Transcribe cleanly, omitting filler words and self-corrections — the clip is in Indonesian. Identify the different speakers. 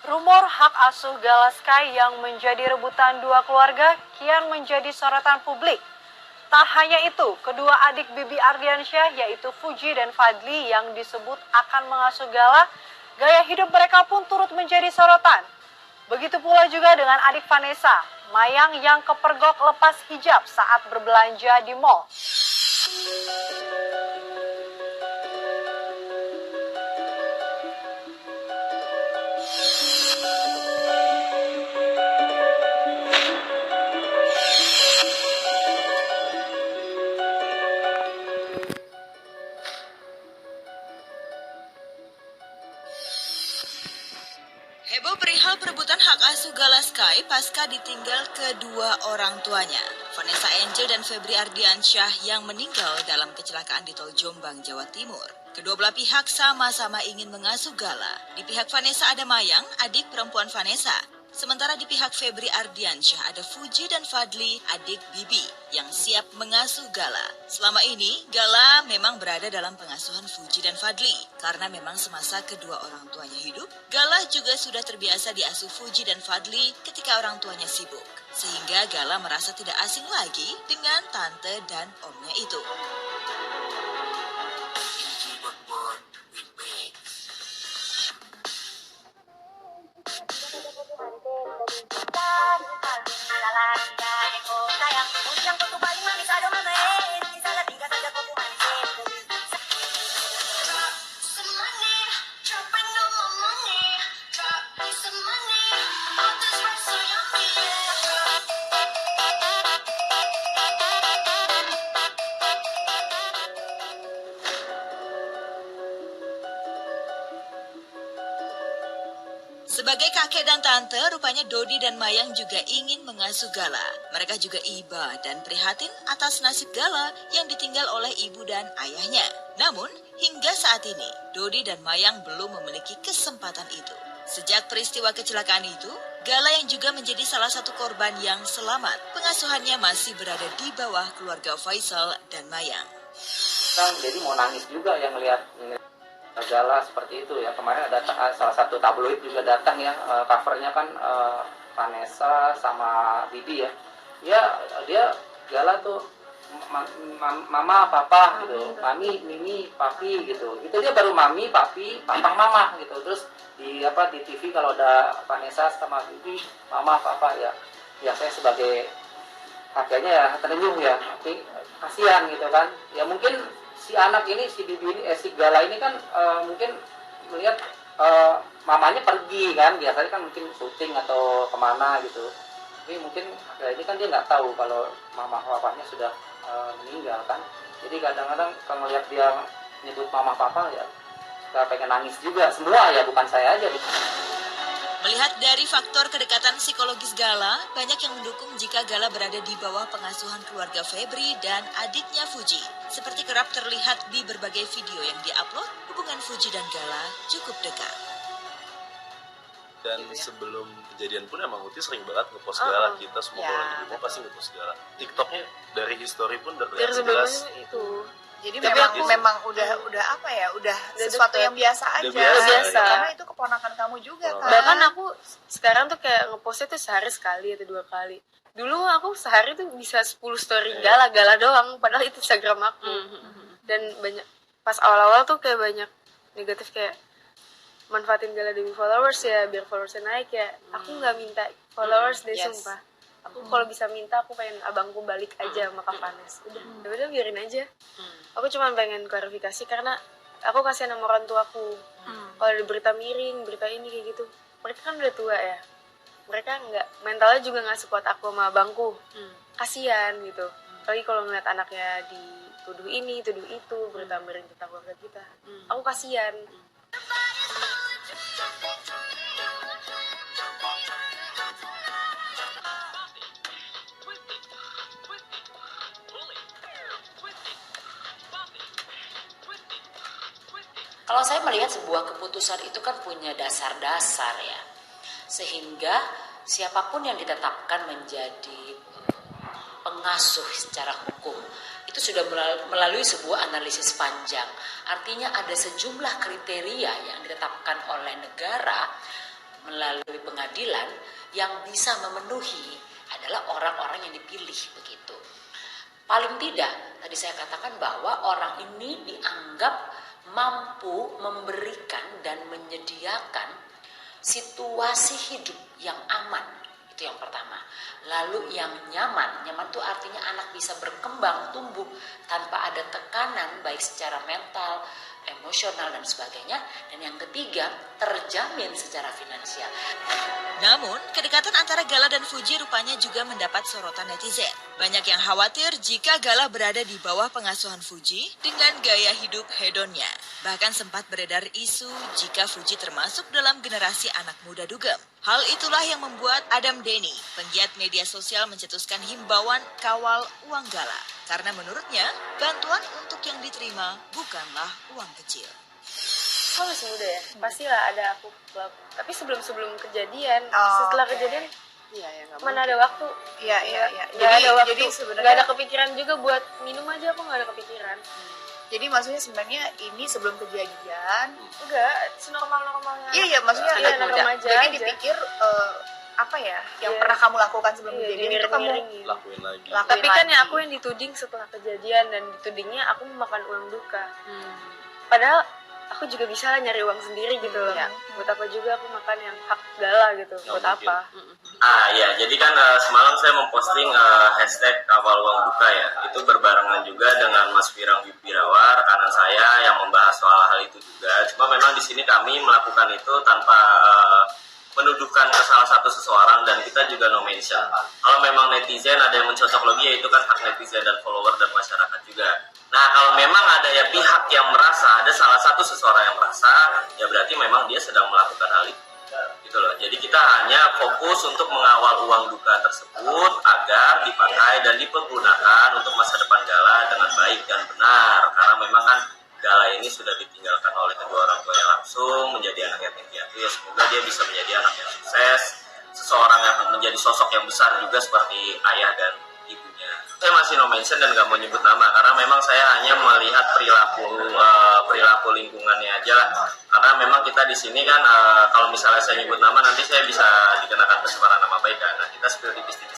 Speaker 1: Rumor hak asuh Gala Sky yang menjadi rebutan dua keluarga kian menjadi sorotan publik. Tak hanya itu, kedua adik Bibi Ardiansyah yaitu Fuji dan Fadli yang disebut akan mengasuh Gala, gaya hidup mereka pun turut menjadi sorotan. Begitu pula juga dengan adik Vanessa, Mayang yang kepergok lepas hijab saat berbelanja di mal.
Speaker 2: Heboh perihal perebutan hak asuh Gala Sky pasca ditinggal kedua orang tuanya, Vanessa Angel dan Febri Ardiansyah yang meninggal dalam kecelakaan di Tol Jombang, Jawa Timur. Kedua belah pihak sama-sama ingin mengasuh Gala. Di pihak Vanessa ada Mayang, adik perempuan Vanessa. Sementara di pihak Febri Ardiansyah ada Fuji dan Fadli, adik Bibi, yang siap mengasuh Gala. Selama ini, Gala memang berada dalam pengasuhan Fuji dan Fadli. Karena memang semasa kedua orang tuanya hidup, Gala juga sudah terbiasa diasuh Fuji dan Fadli ketika orang tuanya sibuk. Sehingga Gala merasa tidak asing lagi dengan tante dan omnya itu. Sebagai kakek dan tante, rupanya Dodi dan Mayang juga ingin mengasuh Gala. Mereka juga iba dan prihatin atas nasib Gala yang ditinggal oleh ibu dan ayahnya. Namun, hingga saat ini, Dodi dan Mayang belum memiliki kesempatan itu. Sejak peristiwa kecelakaan itu, Gala yang juga menjadi salah satu korban yang selamat, pengasuhannya masih berada di bawah keluarga Faisal dan Mayang.
Speaker 3: Jadi mau nangis juga yang melihat Gala seperti itu ya. Kemarin ada salah satu tabloid juga datang ya, covernya kan Vanessa sama Bibi ya. Dia Gala tuh mama, papa gitu, mami, mimi, papi gitu. Itu dia baru mami, papi, papa, mama gitu. Terus di TV kalau ada Vanessa sama Bibi, mama, papa ya. Ya saya sebagai kakeknya ya tersenyum ya, tapi kasihan gitu kan. Ya mungkin si anak ini, si Bibi ini, si Gala ini kan mungkin melihat mamanya pergi kan, biasanya kan mungkin syuting atau kemana gitu. Tapi mungkin ini kan dia nggak tahu kalau mama papanya sudah meninggal kan. Jadi kadang-kadang kalau melihat dia nyebut mama papa ya suka pengen nangis juga, semua ya, bukan saya aja.
Speaker 2: Melihat dari faktor kedekatan psikologis Gala, banyak yang mendukung jika Gala berada di bawah pengasuhan keluarga Febri dan adiknya Fuji. Seperti kerap terlihat di berbagai video yang diupload, hubungan Fuji dan Gala cukup dekat.
Speaker 4: Dan sebelum kejadian pun emang Uti sering banget ngepost Gala, kita semua orang di rumah pasti ngepost Gala. TikToknya dari history pun udah kelihatan jelas.
Speaker 5: Itu. Jadi
Speaker 4: tapi
Speaker 5: memang udah apa ya, udah sesuatu yang biasa aja.
Speaker 4: Biasa.
Speaker 5: Karena itu keponakan kamu juga kan.
Speaker 6: Bahkan aku sekarang tuh kayak ngepostnya tuh sehari sekali atau 2 kali. Dulu aku sehari tuh bisa 10 story Gala doang, padahal itu Instagram aku. Dan banyak pas awal-awal tuh kayak banyak negatif, kayak manfaatin Gala demi followers ya, biar followersnya naik ya. Aku nggak minta followers deh, sumpah. Aku kalau bisa minta, aku pengen abangku balik aja sama Kak Vanes. Udah biarin aja. Aku cuma pengen klarifikasi karena aku kasihan sama orang tuaku. Kalau ada berita miring, berita ini kayak gitu, mereka kan udah tua ya. Mereka nggak, mentalnya juga nggak sekuat aku sama abangku. Kasihan gitu. Apalagi kalau ngeliat anaknya dituduh ini, tuduh itu, berita miring tentang keluarga kita. Aku kasihan.
Speaker 7: Kalau saya melihat sebuah keputusan itu kan punya dasar-dasar ya, sehingga siapapun yang ditetapkan menjadi pengasuh secara hukum itu sudah melalui sebuah analisis panjang. Artinya ada sejumlah kriteria yang ditetapkan oleh negara melalui pengadilan, yang bisa memenuhi adalah orang-orang yang dipilih begitu. Paling tidak, tadi saya katakan bahwa orang ini dianggap mampu memberikan dan menyediakan situasi hidup yang aman. Itu yang pertama. Lalu yang nyaman itu artinya anak bisa berkembang, tumbuh tanpa ada tekanan baik secara mental, emosional dan sebagainya. Dan yang ketiga, terjamin secara finansial.
Speaker 2: Namun, kedekatan antara Gala dan Fuji rupanya juga mendapat sorotan netizen. Banyak yang khawatir jika Gala berada di bawah pengasuhan Fuji dengan gaya hidup hedonnya. Bahkan sempat beredar isu jika Fuji termasuk dalam generasi anak muda dugem. Hal itulah yang membuat Adam Denny, penggiat media sosial, mencetuskan himbauan kawal uang Gala. Karena menurutnya, bantuan untuk yang diterima bukanlah uang kecil.
Speaker 6: Aku masih muda ya, pastilah ada aku klub. Tapi sebelum kejadian, setelah kejadian, mana ada waktu?
Speaker 5: Iya.
Speaker 6: Nggak ada waktu.
Speaker 5: Jadi sebenarnya
Speaker 6: nggak ada kepikiran juga buat minum aja, aku nggak ada kepikiran.
Speaker 5: Jadi maksudnya sebenarnya ini sebelum kejadian.
Speaker 6: Enggak, senormal-normalnya.
Speaker 5: Iya, maksudnya
Speaker 6: Iya, anak remaja
Speaker 5: jadi
Speaker 6: aja.
Speaker 5: dipikir apa ya yang
Speaker 6: Iya.
Speaker 5: pernah kamu lakukan sebelum
Speaker 6: Iya,
Speaker 5: kejadian itu kamu
Speaker 6: dimiring-miringin.
Speaker 4: Lakuin lagi.
Speaker 5: lakuin
Speaker 6: Tapi kan
Speaker 5: lagi.
Speaker 6: ya aku yang dituding setelah kejadian, dan ditudingnya aku memakan uang duka. Padahal aku juga bisa lah nyari uang sendiri gitu loh.
Speaker 5: Iya.
Speaker 6: Buat apa juga aku makan yang hak Gala gitu? Buat
Speaker 4: mungkin.
Speaker 6: apa?
Speaker 8: Ya, jadi kan semalam saya memposting hashtag kawal uang duka ya. Itu berbarengan juga dengan Mas Firang Wibirawa, rekanan saya yang membahas soal hal itu juga. Cuma memang di sini kami melakukan itu tanpa menuduhkan ke salah satu seseorang, dan kita juga no mention. Kalau memang netizen ada yang mencocok logi, ya itu kan hak netizen dan follower dan masyarakat juga. Nah, kalau memang ada ya pihak yang merasa, ada salah satu seseorang yang merasa, ya berarti memang dia sedang melakukan hal itu. Gitu loh. Jadi kita hanya fokus untuk mengawal uang duka tersebut agar dipakai dan dipergunakan untuk masa depan Gala dengan baik dan benar. Karena memang kan Gala ini sudah ditinggalkan oleh kedua orang tuanya langsung, menjadi anak yatim piatu. Ya semoga dia bisa menjadi anak yang sukses, seseorang yang menjadi sosok yang besar juga seperti ayah dan ibunya. Saya masih no mention dan gak mau nyebut nama karena memang saya hanya melihat perilaku lingkungannya aja lah. Karena memang kita di sini kan kalau misalnya saya nyebut nama nanti saya bisa dikenakan pencemaran nama baik kan. Nah, kita spill tipis-tipis